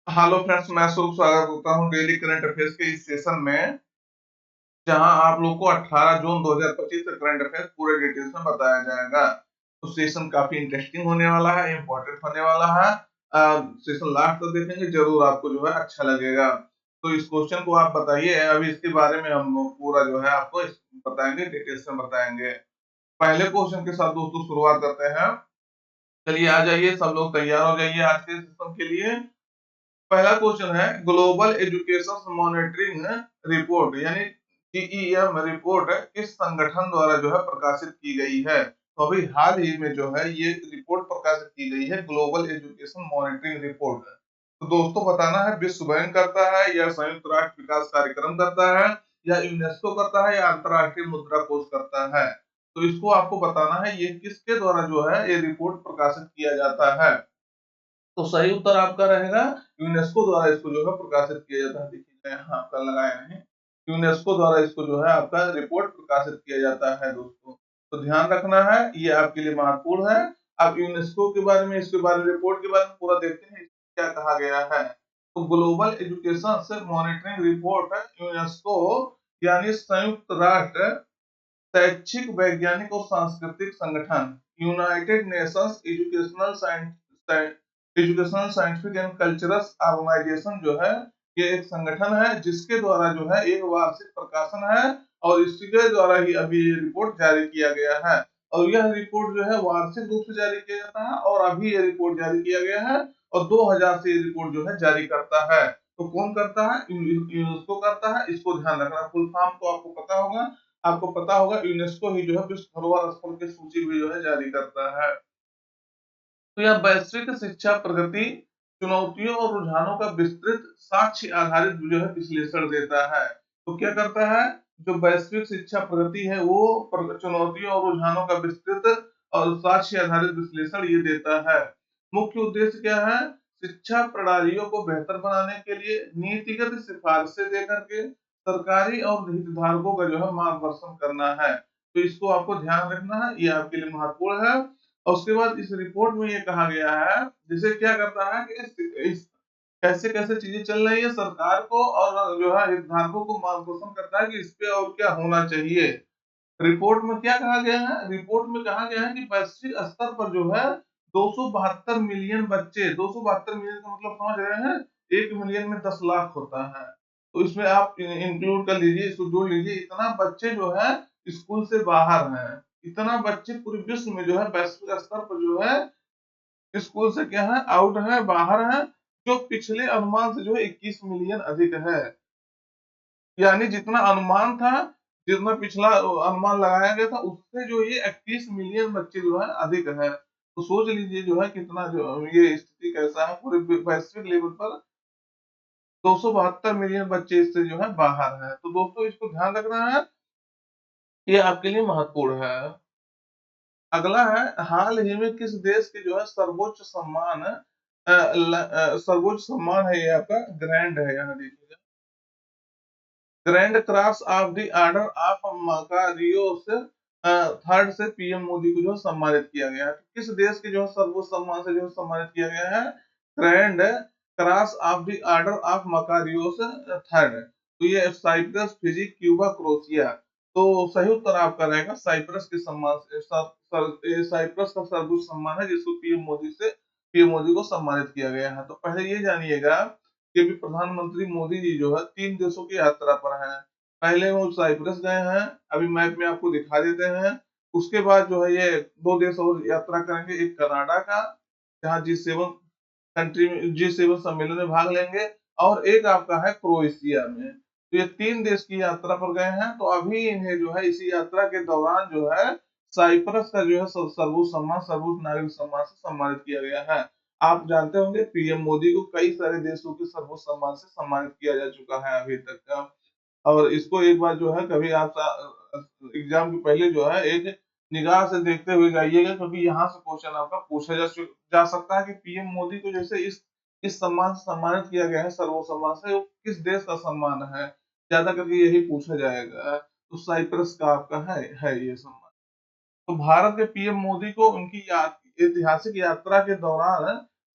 Hello friends, मैं शुभ स्वागत करता हूं डेली करंट अफेयर्स के इस सेशन में, जहां आप लोग को 18 जून 2025 तक करंट अफेयर्स पूरे डिटेल्स में बताया जाएगा। तो सेशन काफी इंटरेस्टिंग होने वाला है, इंपॉर्टेंट होने वाला है। सेशन लास्ट तक देखेंगे, जरूर आपको जो है अच्छा लगेगा। तो इस क्वेश्चन को आप बताइए, अभी इसके बारे में हम लोग पूरा जो है आपको बताएंगे, डिटेल्स में बताएंगे। पहले क्वेश्चन के साथ दोस्तों शुरुआत करते हैं। चलिए आ जाइए, सब लोग तैयार हो जाइए आज के सेशन के लिए। पहला क्वेश्चन है, ग्लोबल एजुकेशन मॉनिटरिंग रिपोर्ट यानी जीईएम रिपोर्ट किस संगठन द्वारा जो है प्रकाशित की गई है? तो अभी हाल ही में जो है ये रिपोर्ट प्रकाशित की गई है, ग्लोबल एजुकेशन मॉनिटरिंग रिपोर्ट। तो दोस्तों बताना है, विश्व बैंक करता है या संयुक्त राष्ट्र विकास कार्यक्रम करता है या यूनेस्को करता है या अंतरराष्ट्रीय मुद्रा कोष करता है? तो इसको आपको बताना है, ये किसके द्वारा जो है ये रिपोर्ट प्रकाशित किया जाता है। तो सही उत्तर आपका रहेगा यूनेस्को द्वारा इसको जो है प्रकाशित किया जाता है। देखिए मैं यहाँ आपका लगाया नहीं, यूनेस्को द्वारा इसको जो है आपका रिपोर्ट प्रकाशित किया जाता है दोस्तों। तो ध्यान रखना है, ये आपके लिए महत्वपूर्ण है। अब यूनेस्को के बारे में, इसके बारे में, रिपोर्ट के बारे में पूरा देखते हैं क्या कहा गया है। तो ग्लोबल एजुकेशन से मॉनिटरिंग रिपोर्ट यूनेस्को यानी संयुक्त राष्ट्र शैक्षिक, वैज्ञानिक और सांस्कृतिक संगठन, United Nations Educational Scientific and Cultural Organization जो है, ये एक संगठन है जिसके द्वारा जो है एक वार्षिक प्रकाशन है और इसके द्वारा ही अभी ये रिपोर्ट जारी किया गया है। और यह रिपोर्ट जो है वार्षिक रूप से जारी किया जाता है और अभी ये रिपोर्ट जारी किया गया है और 2000 से ये रिपोर्ट जो है जारी करता है। तो कौन करता है? यूनेस्को करता है। इसको ध्यान रखना, फुल फॉर्म तो आपको पता होगा। आपको पता होगा यूनेस्को ही जो है विश्व धरोहर स्थल की सूची भी जो है जारी करता है। तो यह वैश्विक शिक्षा प्रगति, चुनौतियों और रुझानों का विस्तृत साक्ष्य आधारित जो है विश्लेषण देता है। तो क्या करता है? जो वैश्विक शिक्षा प्रगति है वो चुनौतियों और रुझानों का विस्तृत और साक्ष्य आधारित विश्लेषण ये देता है। मुख्य उद्देश्य क्या है? शिक्षा प्रणालियों को बेहतर बनाने के लिए नीतिगत सिफारिशें देकर के सरकारी और हितधारकों का जो है मार्गदर्शन करना है। तो इसको आपको ध्यान रखना है, ये आपके लिए महत्वपूर्ण है। और उसके बाद इस रिपोर्ट में ये कहा गया है, जैसे क्या करता है कि इस कैसे कैसे चीजें चल रही है सरकार को और जो है हितधारकों को मार्गदर्शन करता है कि इस पे और क्या होना चाहिए। रिपोर्ट में क्या कहा गया है? रिपोर्ट में कहा गया है कि वैश्विक स्तर पर जो है 272 मिलियन बच्चे, 272 मिलियन का मतलब समझ रहे हैं, 1 मिलियन में 10 लाख होता है। तो इसमें आप इंक्लूड कर लीजिए, इसको जोड़ लीजिए, इतना बच्चे जो है स्कूल से बाहर हैं। इतना बच्चे पूरे विश्व में जो है वैश्विक स्तर पर जो है स्कूल से क्या है, आउट है, बाहर है, जो पिछले अनुमान से जो है 21 मिलियन अधिक है। यानी जितना अनुमान था, जितना पिछला अनुमान लगाया गया था, उससे जो ये 21 मिलियन बच्चे जो है अधिक है। तो सोच लीजिए जो है कितना जो ये स्थिति कैसा है, पूरे वैश्विक लेवल पर 272 मिलियन बच्चे इससे जो है बाहर है। तो दोस्तों इसको ध्यान रखना है, ये आपके लिए महत्वपूर्ण है। अगला है, हाल ही में किस देश के जो है सर्वोच्च सम्मान सर्वोच्च सम्मान है, ये आपका ग्रैंड है, यहाँ देखिएगा, grand cross of the order of Makarios से थर्ड से पीएम मोदी को जो है सम्मानित किया गया है। किस देश के जो है सर्वोच्च सम्मान से जो है सम्मानित किया गया है? Grand cross of the order of Makarios third. तो ये साइप्रस, फिजी, क्यूबा, क्रोएशिया। तो सही उत्तर आपका रहेगा साइप्रस के सम्मान से। ये साइप्रस का सर्वोच्च सम्मान है जिसको पीएम मोदी को सम्मानित किया गया है। तो पहले ये जानिएगा कि भी प्रधानमंत्री मोदी जी जो है 3 देशों की यात्रा पर हैं। पहले वो साइप्रस गए हैं, अभी मैप में आपको दिखा देते हैं। उसके बाद जो है ये 2 देश और यात्रा करेंगे, एक कनाडा का, जहाँ G7 कंट्री में G7 सम्मेलन में भाग लेंगे, और एक आपका है क्रोएशिया में। तो ये 3 देश की यात्रा पर गए हैं। तो अभी इन्हें जो है इसी यात्रा के दौरान जो है साइप्रस का जो है सर्वोच्च सम्मान, सर्वोच्च नागरिक सम्मान से सम्मानित किया गया है। आप जानते होंगे पीएम मोदी को कई सारे देशों के सर्वोच्च सम्मान से सम्मानित किया जा चुका है अभी तक का। और इसको एक बार जो है कभी आप एग्जाम के पहले जो है एक निगाह से देखते हुए जाइएगा, क्योंकि यहाँ से क्वेश्चन आपका पूछा जा सकता है कि पीएम मोदी को जैसे इस सम्मान से सम्मानित किया गया है, सर्वोच्च सम्मान से, वो किस देश का सम्मान है, ज्यादा करके यही पूछा जाएगा। तो साइप्रस का आपका है ये सम्मान। तो भारत के पीएम मोदी को उनकी ऐतिहासिक यात्रा के दौरान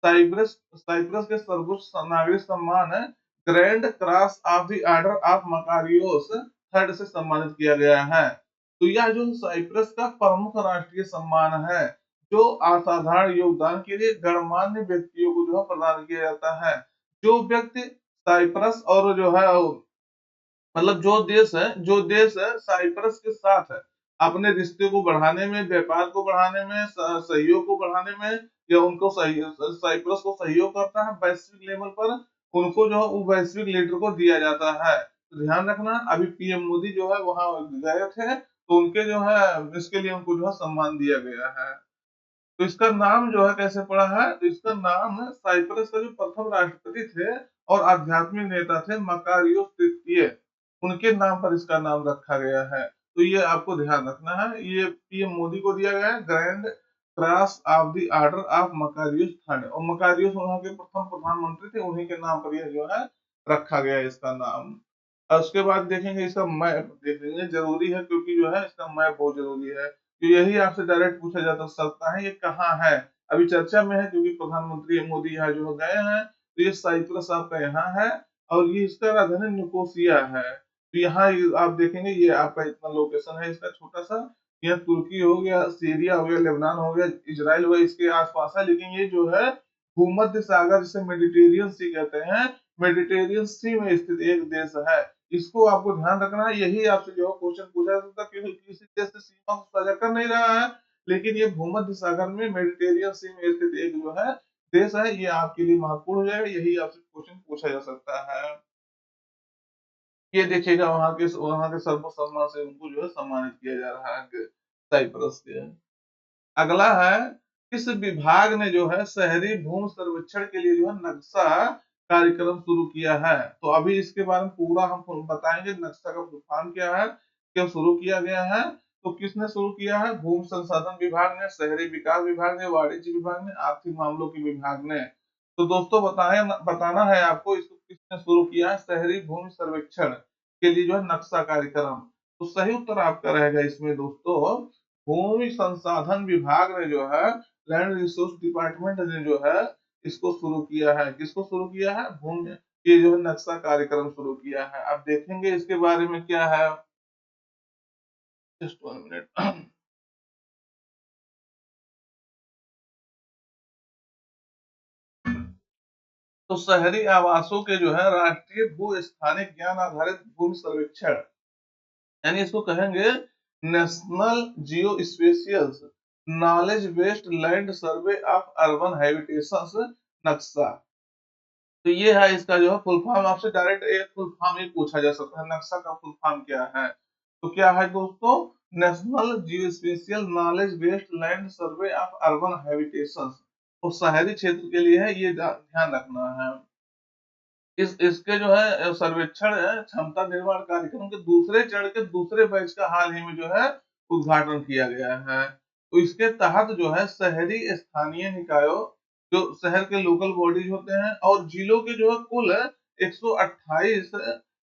साइप्रस साइप्रस के सर्वोच्च नागरिक सम्मान है grand cross of the order of Makarios third से सम्मानित किया गया है। तो यह जो साइप्रस का प्रमुख राष्ट्रीय सम्मान है, जो असाधारण योगदान के लिए गणमान्य व्यक्तियों को जो है प्रदान किया जाता है। जो व्यक्ति साइप्रस और जो है मतलब जो देश है साइप्रस के साथ है, अपने रिश्ते को बढ़ाने में, व्यापार को बढ़ाने में, सहयोग को बढ़ाने में, या उनको साइप्रस को सहयोग करता है वैश्विक लेवल पर, उनको जो है वो वैश्विक लीडर को दिया जाता है। तो ध्यान रखना, अभी पीएम मोदी जो है वहां गए थे, तो उनके जो है इसके लिए उनको जो है सम्मान दिया गया है। तो इसका नाम जो है कैसे पड़ा है, तो इसका नाम साइप्रस का जो प्रथम राष्ट्रपति थे और आध्यात्मिक नेता थे मकारियोस तृतीय, उनके नाम पर इसका नाम रखा गया है। तो ये आपको ध्यान रखना है, ये पीएम मोदी को दिया गया है grand cross of the order of Makarios third, और मकारियोस वहां के प्रथम प्रधानमंत्री थे, उन्हीं के नाम पर यह जो है रखा गया है इसका नाम। और उसके बाद देखेंगे इसका मैप, देखेंगे जरूरी है क्योंकि जो है इसका मैप बहुत जरूरी है। तो यही आपसे डायरेक्ट पूछा जा सकता है ये कहाँ है। अभी चर्चा में है क्योंकि प्रधानमंत्री मोदी यहाँ जो गए हैं, तो ये साइप्रस आपका यहाँ है, और ये इसका राजधानी निकोसिया है। तो यहाँ आप देखेंगे ये आपका इतना लोकेशन है इसका छोटा सा, यहाँ तुर्की हो गया, सीरिया हो गया, लेबनान हो गया, इजराइल हो गया, इसके आसपास है। लेकिन ये जो है भूमध्य सागर जिसे मेडिटेरियन सी कहते हैं, मेडिटेरियन सी में स्थित एक देश है। इसको आपको ध्यान रखना है, यही आपसे जो क्वेश्चन पूछा जा सकता है, क्योंकि किसी देश से सीमा को साझा कर नहीं रहा है, लेकिन ये भूमध्य सागर में मेडिटेरियन सी में स्थित एक जो है देश है, ये आपके लिए महत्वपूर्ण हो जाएगा, यही आपसे क्वेश्चन पूछा जा सकता है। ये देखिएगा वहां के सर्वोच्च सम्मान से उनको जो है सम्मानित किया जा रहा है साइप्रस के। अगला है, किस विभाग ने जो है शहरी भूमि सर्वेक्षण के लिए जो है नक्शा कार्यक्रम शुरू किया है। तो अभी इसके बारे में पूरा हम बताएंगे, नक्शा का फुल फॉर्म क्या है, क्यों शुरू किया गया है। तो किसने शुरू किया है, भूमि संसाधन विभाग ने, शहरी विकास विभाग ने, वाणिज्य विभाग ने, आर्थिक मामलों के विभाग ने। तो दोस्तों बताना है आपको इसको किसने शुरू किया है, शहरी भूमि सर्वेक्षण के लिए जो है नक्शा कार्यक्रम। तो सही उत्तर आपका रहेगा इसमें दोस्तों, भूमि संसाधन विभाग ने जो है, लैंड रिसोर्स डिपार्टमेंट ने जो है इसको शुरू किया है। किसको शुरू किया है, भूमि ये जो है नक्शा कार्यक्रम शुरू किया है। अब देखेंगे इसके बारे में क्या है, जस्ट 1 मिनट। तो शहरी आवासों के जो है राष्ट्रीय भू स्थानिक ज्ञान आधारित भूमि सर्वेक्षण, यानी इसको कहेंगे national geospatial knowledge based land survey of urban habitations नक्शा। तो ये है इसका जो है फुल फॉर्म, आपसे डायरेक्ट एक फुल फॉर्म ही पूछा जा सकता है, नक्शा का फुल फॉर्म क्या है। तो क्या है दोस्तों, national geospatial knowledge based land survey of urban habitations, और शहरी क्षेत्र के लिए है, ये ध्यान रखना है। इस इसके जो है सर्वेक्षण क्षमता निर्माण कार्यक्रम के दूसरे चरण के दूसरे बैच का हाल ही में जो है उद्घाटन किया गया है। तो इसके तहत जो है शहरी स्थानीय निकायों, जो शहर के लोकल बॉडीज होते हैं, और जिलों के जो है कुल 128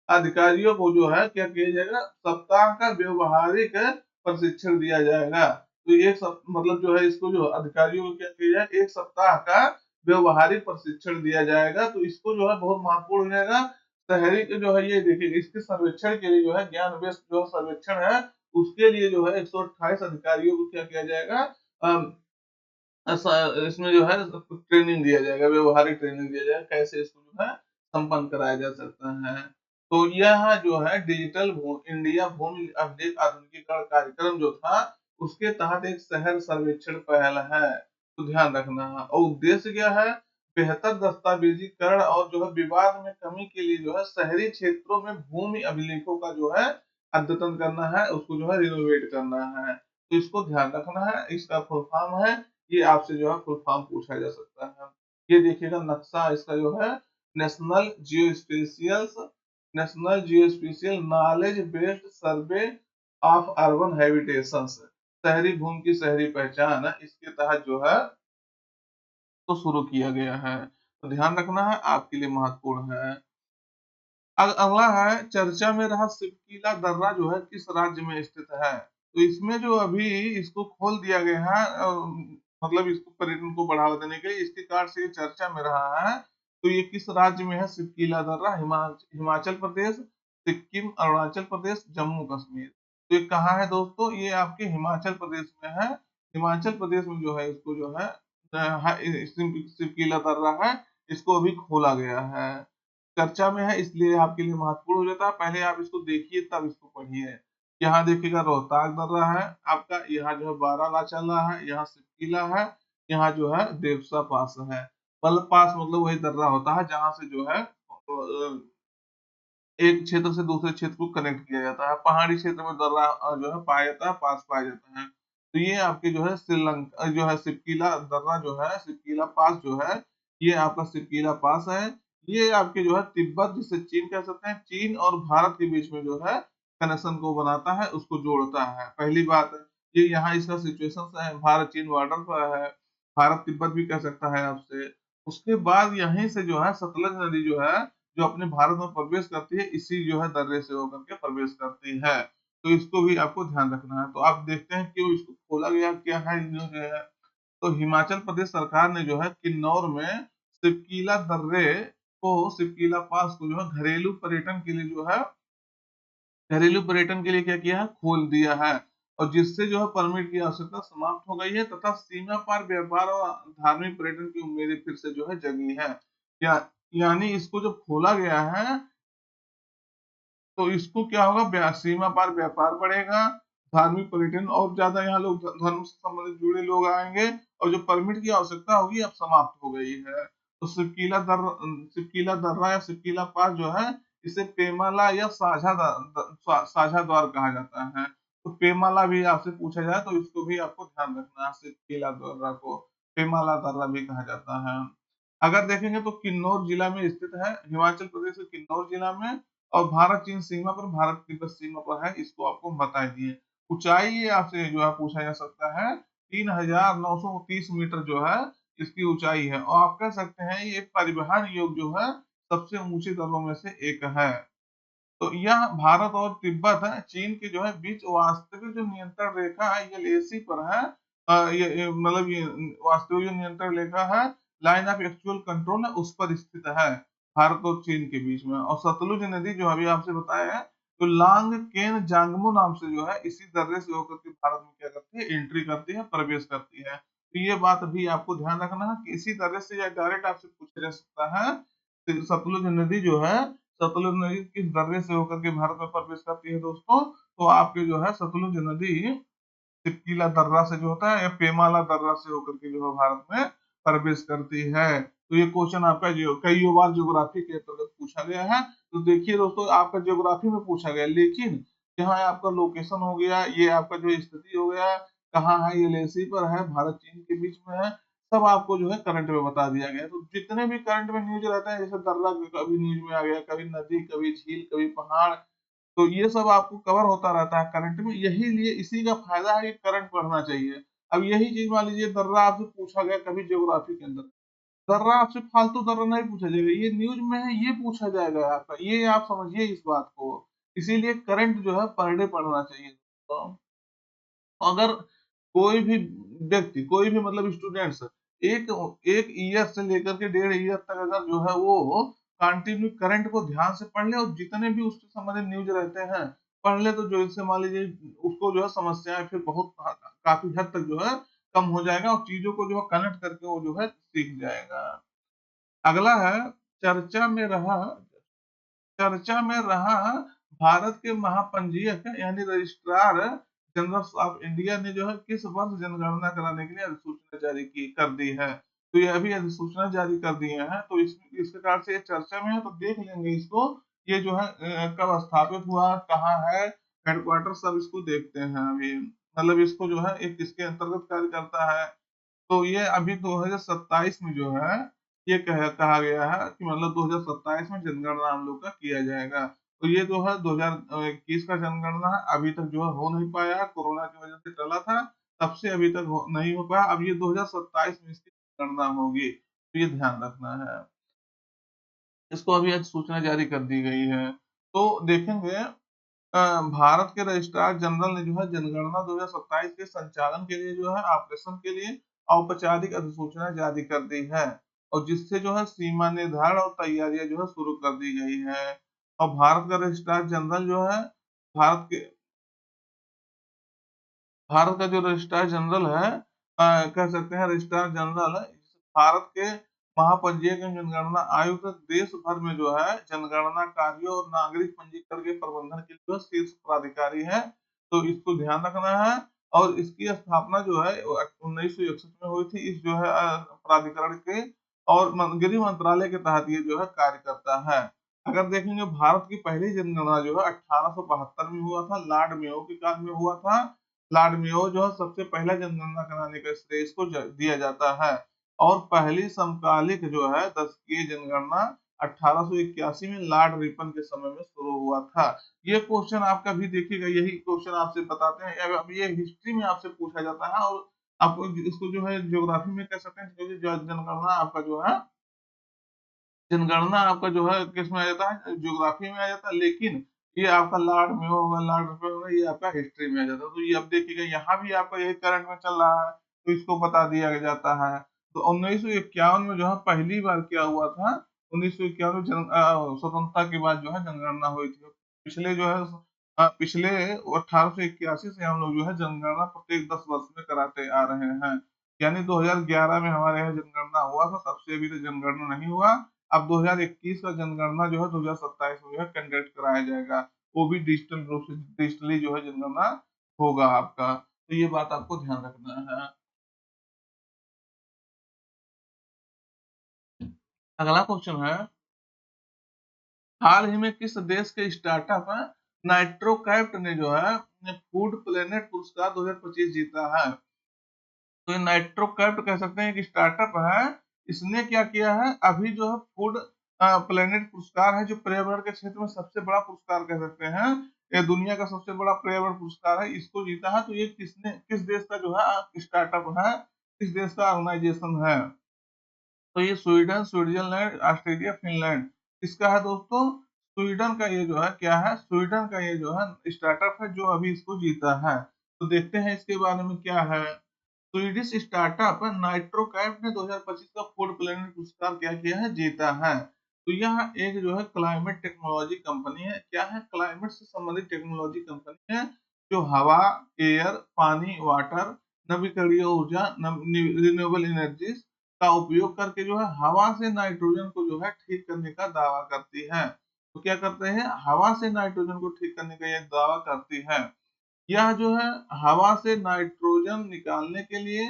अधिकारियों को जो है क्या किया जाएगा, सप्ताह का व्यवहारिक प्रशिक्षण दिया जाएगा। तो एक मतलब जो है इसको जो अधिकारियों को क्या किया जाए, एक सप्ताह का व्यवहारिक प्रशिक्षण दिया जाएगा। तो इसको जो है बहुत महत्वपूर्ण हो जाएगा। शहरी के जो है ये देखिए, इसके सर्वेक्षण के लिए जो है ज्ञान बेस्ड जो सर्वेक्षण है, उसके लिए जो है 128 अधिकारियों को क्या किया जाएगा, इसमें जो है ट्रेनिंग दिया जाएगा, व्यवहारिक ट्रेनिंग दिया जाएगा, कैसे इसको जो है संपन्न कराया जा सकता है। तो यह जो है डिजिटल इंडिया भूमि अपडेट आधुनिकीकरण कार्यक्रम जो था, उसके तहत एक शहर सर्वेक्षण पहल है। तो ध्यान रखना है, और उद्देश्य क्या है, बेहतर दस्तावेजीकरण और जो है विवाद में कमी के लिए जो है शहरी क्षेत्रों में भूमि अभिलेखों का जो है अद्यतन करना है, उसको जो है रिनोवेट करना है। तो इसको ध्यान रखना है, इसका फुल फॉर्म है, ये आपसे जो है फुल फॉर्म पूछा जा सकता है। ये देखिएगा नक्शा इसका जो है, national geospatial knowledge based survey of urban habitations, शहरी भूमि की शहरी पहचान है, इसके तहत जो है तो शुरू किया गया है। तो ध्यान रखना है, आपके लिए महत्वपूर्ण है। अगला है, चर्चा में रहा सिपकीला दर्रा जो है किस राज्य में स्थित है। तो इसमें जो अभी इसको खोल दिया गया है, मतलब इसको पर्यटन को बढ़ावा देने के लिए इसके कारण से ये चर्चा में रहा है। तो ये किस राज्य में है सिपकीला दर्रा? हिमाचल प्रदेश, सिक्किम, अरुणाचल प्रदेश, जम्मू कश्मीर। तो ये कहाँ है दोस्तों? ये आपके हिमाचल प्रदेश में है। हिमाचल प्रदेश में जो है इसको जो है सिपकीला दर्रा है, इसको अभी खोला गया है। चर्चा में है इसलिए आपके लिए महत्वपूर्ण हो जाता है। पहले आप इसको देखिए तब इसको पढ़िए। यहाँ देखिएगा रोहतांग दर्रा है आपका, यहाँ जो है बारालाचाला है, यहाँ सिपकीला है, यहाँ जो है देवसा पास है। मतलब पास मतलब वही दर्रा होता है जहाँ से जो है एक क्षेत्र से दूसरे क्षेत्र को कनेक्ट किया जाता है। पहाड़ी क्षेत्र में दर्रा जो है पाया जाता है, पास पाया जाता है। तो ये आपके जो है श्रीलंका जो है सिपकीला दर्रा जो है, सिपकीला पास जो है, ये आपका सिपकीला पास है। ये आपके जो है तिब्बत जिसे चीन कह सकते हैं, चीन और भारत के बीच में जो है कनेक्शन को बनाता है, उसको जोड़ता है। पहली बात ये यहाँ इसका सिचुएशन है, भारत चीन बॉर्डर पर है, भारत तिब्बत भी कह सकता है आपसे। उसके बाद यहीं से जो है सतलज नदी जो है जो अपने भारत में प्रवेश करती है, इसी जो है दर्रे से होकर के प्रवेश करती है। तो इसको भी आपको ध्यान रखना है। तो आप देखते हैं क्यों इसको खोला गया, क्या है जो है। तो हिमाचल प्रदेश सरकार ने जो है किन्नौर में सिपकीला दर्रे को, सिपकीला पास को जो है घरेलू पर्यटन के लिए क्या किया है? खोल दिया है। और जिससे जो है परमिट की आवश्यकता समाप्त हो गई है तथा सीमा पार व्यापार और धार्मिक पर्यटन की उम्मीदें फिर से जो है जगी है। या यानी इसको जब खोला गया है तो इसको क्या होगा? सीमा पार व्यापार बढ़ेगा, धार्मिक पर्यटन और ज्यादा यहाँ लोग धर्म से संबंधित जुड़े लोग आएंगे, और जो परमिट की आवश्यकता होगी अब समाप्त हो गई है। तो सिपकीला दर्रा या सिपकीला पास जो है, इसे पेमाला या साझा द्वार कहा जाता है। तो पेमाला भी आपसे पूछा जाए तो इसको भी आपको ध्यान रखना है। सिपकीला दर्रा को पेमाला दर्रा भी कहा जाता है। अगर देखेंगे तो किन्नौर जिला में स्थित है, हिमाचल प्रदेश के किन्नौर जिला में, और भारत चीन सीमा पर, भारत तिब्बत सीमा पर है। इसको आपको बता दिए। ऊंचाई ये आपसे जो है पूछा जा सकता है, 3930 मीटर जो है इसकी ऊंचाई है। और आप कह सकते हैं ये परिवहन योग्य जो है सबसे ऊंचे दर्रों में से एक है। तो यह भारत और तिब्बत है चीन के जो है बीच वास्तविक जो नियंत्रण रेखा है, ये एलएसी पर है। मतलब ये वास्तविक जो नियंत्रण रेखा है, लाइन ऑफ एक्चुअल कंट्रोल है, उस पर स्थित है भारत और चीन के बीच में। और सतलुज नदी जो अभी आपसे बताया है, तो लांग केन जांगमो नाम से जो है इसी दर्रे से होकर के भारत में क्या करती है? एंट्री करती है, प्रवेश करती है। तो ये बात भी आपको ध्यान रखना है कि इसी दर्रे से या डायरेक्ट आपसे पूछा जा सकता है। तो सतलुज नदी जो है, सतलुज नदी किस दर्रे से होकर के भारत में प्रवेश करती है दोस्तों? तो आपके जो है सतलुज नदी सिपकीला दर्रा से जो होता है या पेमाला दर्रा से होकर के जो है भारत में प्रवेश करती है। तो ये क्वेश्चन आपका जो कई बार ज्योग्राफी के अंतर्गत पूछा गया है। तो देखिए दोस्तों, आपका ज्योग्राफी में पूछा गया, लेकिन यहाँ आपका लोकेशन हो गया, ये आपका जो स्थिति हो गया, कहाँ है, ये एलएसी पर है, भारत चीन के बीच में है, सब आपको जो है करंट में बता दिया गया है। तो जितने भी करंट में न्यूज रहते हैं, जैसे दर्रा कभी न्यूज में आ गया, कभी नदी, कभी झील, कभी पहाड़, तो ये सब आपको कवर होता रहता है करंट में। यही लिए इसी का फायदा है कि करंट पढ़ना चाहिए। अब यही चीज मान लीजिए दर्रा आपसे पूछा गया कभी ज्योग्राफी के अंदर, दर्रा आपसे फालतू दर्रा नहीं पूछा जाएगा, ये न्यूज में है, ये पूछा जाएगा आपका, ये आप समझिए इस बात को। इसीलिए करंट जो है पर डे पढ़ना चाहिए। तो अगर कोई भी व्यक्ति, कोई भी मतलब स्टूडेंट्स एक एक ईयर से लेकर के 1.5 ईयर तक अगर जो है वो कंटिन्यू करंट को ध्यान से पढ़ ले और जितने भी उससे संबंधित न्यूज रहते हैं पढ़ ले, तो जो इससे मान लीजिए उसको जो है समस्याएं फिर बहुत काफी हद तक जो है कम हो जाएगा, और चीजों को जो है कनेक्ट करके वो जो है सीख जाएगा। अगला है, चर्चा में रहा चर्चा में रहा भारत के महापंजीयक यानी रजिस्ट्रार जनरल ऑफ इंडिया ने जो है किस वर्ष जनगणना कराने के लिए अधिसूचना जारी की कर दी है। तो ये अभी अधिसूचना जारी कर दिए हैं, तो इस प्रकार से ये चर्चा में है, तो देख लेंगे इसको। ये जो है कब स्थापित हुआ, कहाँ है हेडक्वार्टर, सब इसको देखते हैं अभी। मतलब इसको जो है एक किसके अंतर्गत कार्य करता है। तो ये अभी 2027 में जो है ये कहा गया है कि मतलब 2027 में जनगणना हम लोग का किया जाएगा। तो ये जो है 2021 का जनगणना है, अभी तक जो है हो नहीं पाया है, कोरोना की वजह से टला था, तब से अभी तक नहीं हो पाया। अब ये 2027 में इसकी जनगणना होगी, तो ये ध्यान रखना है। इसको अभी आज सूचना जारी कर दी गई है। तो देखेंगे भारत के रजिस्ट्रार जनरल ने जो है जनगणना 2027 के संचालन के लिए जो है ऑपरेशन के लिए औपचारिक अधिसूचना जारी कर दी है, और जिससे जो है सीमा निर्धारण और तैयारियां जो है शुरू कर दी गई है। और भारत का रजिस्ट्रार जनरल जो है, भारत के भारत का जो रजिस्ट्रार जनरल है, कह सकते हैं रजिस्ट्रार जनरल भारत के महापंजीयक एवं जनगणना आयुक्त देश भर में जो है जनगणना कार्यों और नागरिक पंजीकरण के प्रबंधन के लिए जो शीर्ष प्राधिकारी है। तो इसको ध्यान रखना है। और इसकी स्थापना जो है 1961 में हुई थी, इस जो है प्राधिकरण के, और गृह मंत्रालय के तहत ये जो है कार्य करता है। अगर देखेंगे भारत की पहली जनगणना जो है 1872 में हुआ था, लॉर्ड मेयो के काल में हुआ था। लॉर्ड मेयो जो है सबसे पहला जनगणना कराने का श्रेय इसको दिया जाता है। और पहली समकालिक जो है दशकीय जनगणना 1881 में लॉर्ड रिपन के समय में शुरू हुआ था। ये क्वेश्चन आपका भी देखिएगा, यही क्वेश्चन आपसे बताते हैं। अब ये हिस्ट्री में आपसे पूछा जाता है, और आपको इसको जो है ज्योग्राफी में कह सकते हैं, क्योंकि जनगणना आपका जो है, जनगणना आपका जो है किस में आ जाता है, ज्योग्राफी में आ जाता है, लेकिन ये आपका लॉर्ड मेयो होगा, लॉर्ड रिपन होगा, ये आपका हिस्ट्री में आ जाता है। तो ये अब देखिएगा यहाँ भी आपका यही करंट में चल रहा है, तो इसको बता दिया जाता है। तो 1951 में जो है पहली बार क्या हुआ था, 1951 में स्वतंत्रता के बाद जो है जनगणना हुई थी। पिछले जो है पिछले 1881 से हम लोग जो है जनगणना प्रत्येक 10 वर्ष में कराते आ रहे हैं। यानी 2011 में हमारे यहाँ जनगणना हुआ था, तब से अभी तक जनगणना नहीं हुआ। अब 2021 का जनगणना जो है 2027 में जो है कंडक्ट कराया जाएगा, वो भी डिजिटल रूप से, डिजिटली जो है जनगणना होगा आपका। तो ये बात आपको ध्यान रखना है। अगला क्वेश्चन है, हाल ही में किस देश के स्टार्टअप नाइट्रोकैप्ट ने जो है फूड प्लेनेट पुरस्कार 2025 जीता है। तो ये नाइट्रोकैप्ट कह सकते हैं कि स्टार्टअप है। इसने क्या किया है, अभी जो है फूड प्लेनेट पुरस्कार है, जो पर्यावरण के क्षेत्र में सबसे बड़ा पुरस्कार कह सकते हैं, ये दुनिया का सबसे बड़ा पर्यावरण पुरस्कार है, इसको जीता है। तो ये किस देश का जो है स्टार्टअप है, किस देश का ऑर्गेनाइजेशन है। तो ये स्वीडन, स्विट्जरलैंड, ऑस्ट्रेलिया, फिनलैंड, इसका है दोस्तों। स्वीडन का ये जो है क्या है, स्वीडन का ये जो है स्टार्टअप है जो अभी इसको जीता है। तो देखते हैं इसके बारे में क्या है। स्वीडिश स्टार्टअप नाइट्रोकैप ने 2025 का फूड प्लेनेट पुरस्कार क्या किया है, जीता है। तो यह एक जो है क्लाइमेट टेक्नोलॉजी कंपनी है। क्या है, क्लाइमेट से संबंधित टेक्नोलॉजी कंपनी है, जो हवा, एयर, पानी, वाटर, नवीकरणीय ऊर्जा, रिन्यूएबल एनर्जी का उपयोग करके जो है हवा से नाइट्रोजन को जो है ठीक करने का दावा करती है। तो क्या करते हैं, हवा से नाइट्रोजन को ठीक करने का यह दावा करती है। यह जो है हवा से नाइट्रोजन निकालने के लिए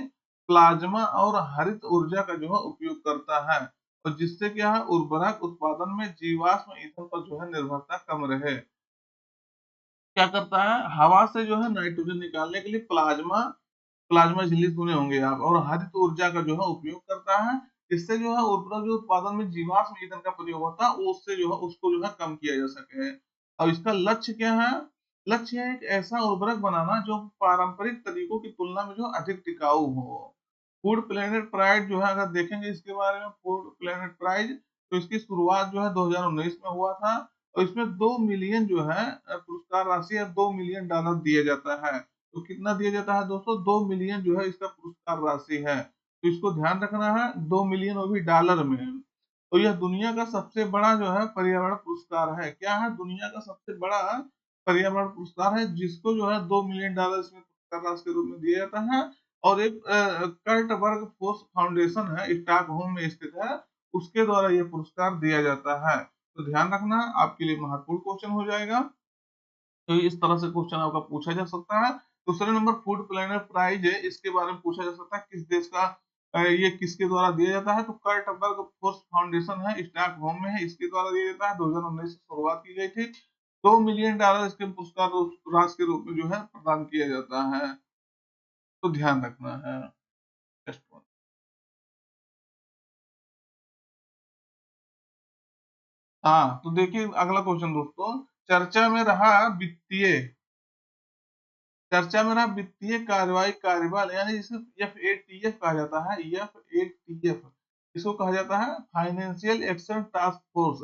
प्लाज्मा और हरित ऊर्जा का जो है उपयोग करता है, और जिससे क्या है, उर्वरक उत्पादन में जीवाश्म ईंधन पर जो है निर्भरता कम रहे। क्या करता है, हवा से जो है नाइट्रोजन निकालने के लिए प्लाज्मा प्लाज्मा झिल्ली सुने होंगे आप, और हरित ऊर्जा का जो है उपयोग करता है। इससे जो है उर्वरक जो उत्पादन में जीवाश्म ईंधन का प्रयोग होता है, वो उससे जो है उसको जो है कम किया जा सके। और इसका लक्ष्य क्या है, लक्ष्य है एक ऐसा उर्वरक बनाना जो पारंपरिक तरीकों की तुलना में जो अधिक टिकाऊ हो। फूड प्लेनेट प्राइज जो है, अगर देखेंगे इसके बारे में, फूड प्लेनेट प्राइज, तो इसकी शुरुआत जो है 2019 में हुआ था, और इसमें 2 मिलियन जो है पुरस्कार राशि है, $2 मिलियन दिया जाता है। तो कितना दिया जाता है दोस्तों, 2 मिलियन जो है इसका पुरस्कार राशि है। तो इसको ध्यान रखना है, 2 मिलियन वो भी डॉलर में। तो यह दुनिया का सबसे बड़ा जो है पर्यावरण पुरस्कार है। क्या है, दुनिया का सबसे बड़ा पर्यावरण पुरस्कार है, जिसको जो है $2 मिलियन इसमें पुरस्कार राशि के रूप में दिया जाता है। और एक कर्ट वर्ग फोर्स फाउंडेशन है, स्टॉकहोम में स्थित है, उसके द्वारा ये पुरस्कार दिया जाता है। तो ध्यान रखना, आपके लिए महत्वपूर्ण क्वेश्चन हो जाएगा। तो इस तरह से क्वेश्चन आपका पूछा जा सकता है। दूसरे नंबर फूड प्लानर प्राइज है, इसके बारे में पूछा जा सकता है, किस देश का ये किसके द्वारा दिया जाता है। तो कर्ट बर्ग फोर्स फाउंडेशन है, स्टॉकहोम में है, इसके द्वारा दिया जाता है। 2019 से शुरुआत की गई थी। $2 मिलियन इसके पुरस्कार राशि के रूप में जो है प्रदान किया जाता है। तो ध्यान रखना है। Just one। हाँ, तो देखिए अगला क्वेश्चन दोस्तों, चर्चा में रहा वित्तीय चर्चा में रहा वित्तीय कार्रवाई कार्यबल, यानी जिसे FATF कहा जाता है, FATF इसको कहा जाता है, फाइनेंशियल एक्शन टास्क फोर्स।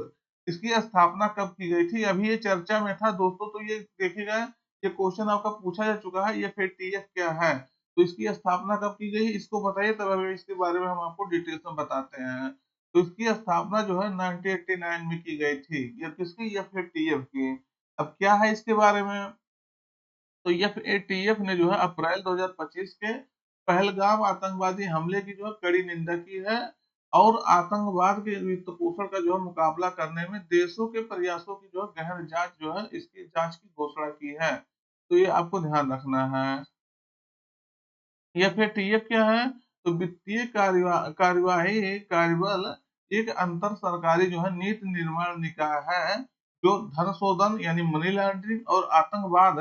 इसकी स्थापना कब की गई थी, अभी ये चर्चा में था दोस्तों। तो ये देखिएगा, ये क्वेश्चन आपका पूछा जा चुका है, FATF क्या है। तो इसकी स्थापना कब की गई इसको बताइए, तब अभी इसके बारे में हम आपको डिटेल्स में बताते हैं। तो इसकी स्थापना जो है 1989 में की गई थी। ये किसकी? एफएटीएफ की। अब क्या है इसके बारे में? तो एफएटीएफ ने जो है अप्रैल 2025 के पहलगाम आतंकवादी हमले की जो है कड़ी निंदा की है और आतंकवाद के वित्त पोषण का जो है मुकाबला करने में देशों के प्रयासों की जो है गहन जांच जो है इसकी जांच की घोषणा की है। तो ये आपको ध्यान रखना है। एफएटीएफ क्या है? तो वित्तीय कार्यवाही कार्यबल एक अंतर सरकारी जो है नीति निर्माण निकाय है जो धन शोधन यानी मनी लॉन्ड्रिंग और आतंकवाद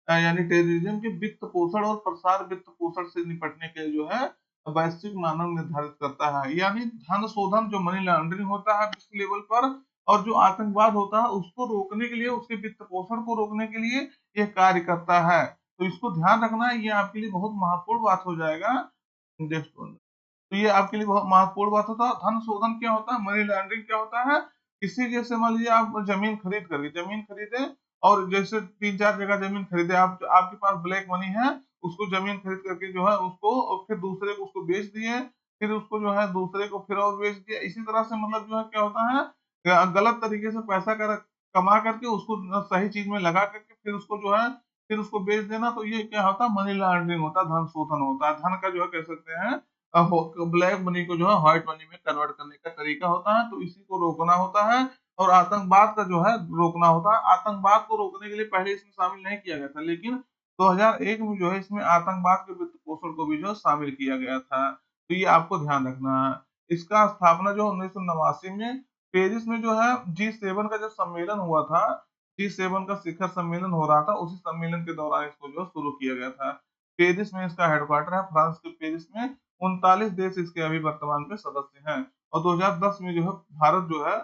यानी टेररिज्म के वित्त पोषण और प्रसार वित्त पोषण से निपटने के लिए जो है वैश्विक मानक निर्धारित करता है। यानी धन शोधन जो मनी लॉन्ड्रिंग होता है विश्व लेवल पर, और जो आतंकवाद होता है उसको रोकने के लिए, उसके वित्त पोषण को रोकने के लिए ये कार्य करता है। तो इसको ध्यान रखना है, ये आपके लिए बहुत महत्वपूर्ण बात हो जाएगा। तो ये आपके लिए बहुत महत्वपूर्ण बात होता है। धन शोधन क्या होता है? मनी लॉन्ड्रिंग क्या होता है? किसी जैसे मान लीजिए आप जमीन खरीदे और जैसे 3-4 जगह जमीन खरीदे, आप आपके पास ब्लैक मनी है, उसको जमीन खरीद करके जो है उसको और फिर दूसरे को उसको बेच दिए, फिर उसको जो है दूसरे को फिर और बेच दिया। इसी तरह से मतलब जो है क्या होता है, गलत तरीके से पैसा कमा करके उसको सही चीज में लगा करके फिर उसको जो है फिर उसको बेच देना। तो ये क्या होता है? मनी लॉन्ड्रिंग होता है, धन शोधन होता है। धन का जो है कह सकते हैं ब्लैक मनी को जो है व्हाइट मनी में कन्वर्ट करने का तरीका होता है। तो इसी को रोकना होता है और आतंकवाद का जो है रोकना होता है। आतंकवाद को रोकने के लिए पहले इसमें शामिल नहीं किया गया था, लेकिन 2001 में जो है इसमें आतंकवाद के वित्त पोषण को भी जो है शामिल किया गया था। तो ये आपको ध्यान रखना है। इसका स्थापना जो 1989 में पेरिस में जो है G7 का जब सम्मेलन हुआ था, G7 का शिखर सम्मेलन हो रहा था, उसी सम्मेलन के दौरान इसको जो है शुरू किया गया था। पेरिस में इसका हेडक्वार्टर है, फ्रांस के पेरिस में। 39 देश इसके अभी वर्तमान में सदस्य हैं और 2010 में जो है भारत जो है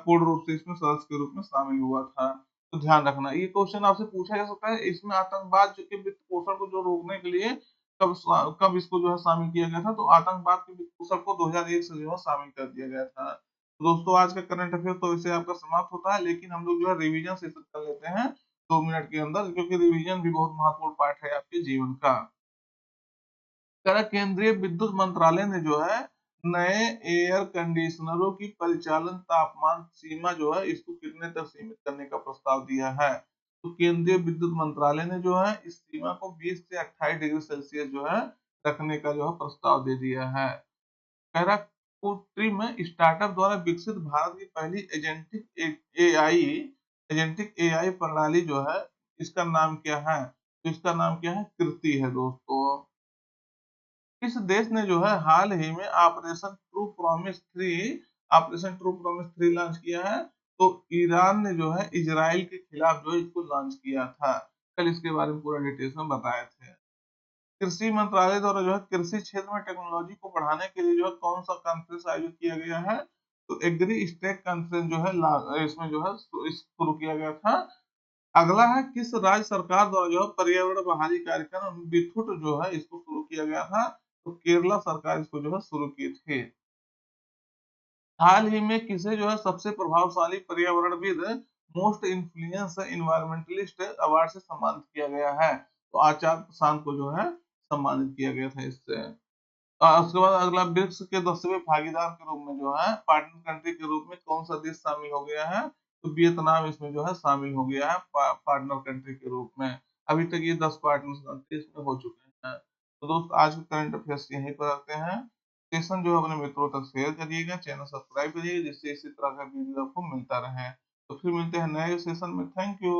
पूर्ण रूप से इसमें सदस्य के रूप में शामिल हुआ था। तो ध्यान रखना, ये क्वेश्चन आपसे पूछा जा सकता है। इसमें आतंकवाद के वित्त पोषण को जो रोकने के लिए कब इसको जो है शामिल किया गया था? तो आतंकवाद के वित्त पोषण को 2001 से जो है शामिल कर दिया गया था। तो दोस्तों आज का करंट अफेयर तो इससे आपका समाप्त होता है, लेकिन हम लोग जो है रिवीजन सेशन कर लेते हैं 2 मिनट के अंदर, क्योंकि रिवीजन भी बहुत महत्वपूर्ण पार्ट है आपके जीवन का। केंद्रीय विद्युत मंत्रालय ने जो है नए एयर कंडीशनरों की परिचालन तापमान सीमा जो है इसको कितने तक सीमित करने का प्रस्ताव दिया है? तो केंद्रीय विद्युत मंत्रालय ने जो है इस सीमा को 20 से 28 डिग्री सेल्सियस जो है रखने का जो है प्रस्ताव दे दिया है। कृत्रिम स्टार्टअप द्वारा विकसित भारत की पहली एजेंटिक एआई प्रणाली जो है इसका नाम क्या है? तो इसका नाम क्या है? कृति है दोस्तों। इस देश ने जो है हाल ही में ऑपरेशन ट्रू प्रॉमिस 3 लॉन्च किया है। तो ईरान ने जो है इजराइल के खिलाफ जो है इसको लॉन्च किया था। कल इसके बारे में पूरा डिटेल्स में बताए थे। कृषि मंत्रालय द्वारा जो है कृषि क्षेत्र में टेक्नोलॉजी को बढ़ाने के लिए जो है कौन सा कॉन्फ्रेंस आयोजित किया गया है? तो एग्री स्टेक कॉन्फ्रेंस जो है इसमें जो है शुरू किया गया था। अगला है, किस राज्य सरकार द्वारा जो है पर्यावरण बहाली कार्यक्रम बिथुट जो है इसको शुरू किया गया था? तो केरला सरकार इसको जो है शुरू किए थे। हाल ही में किसे जो है सबसे प्रभावशाली पर्यावरणविद मोस्ट इन्फ्लुएंस इन्वायरमेंटलिस्ट अवार्ड से सम्मानित किया गया है? तो आचार्य प्रशांत को जो है सम्मानित किया गया था इससे। उसके बाद अगला, ब्रिक्स के 10वें भागीदार के रूप में जो है पार्टनर कंट्री के रूप में कौन सा देश शामिल हो गया है? तो वियतनाम इसमें जो है शामिल हो गया है पार्टनर कंट्री के रूप में। अभी तक ये 10 पार्टनर कंट्री इसमें हो चुके हैं। तो दोस्त आज के करंट अफेयर्स यहीं पर रखते हैं। सेशन जो है अपने मित्रों तक शेयर करिएगा, चैनल सब्सक्राइब करिएगा, जिससे इसी तरह का वीडियो आपको मिलता रहे। तो फिर मिलते हैं नए सेशन में। Thank you.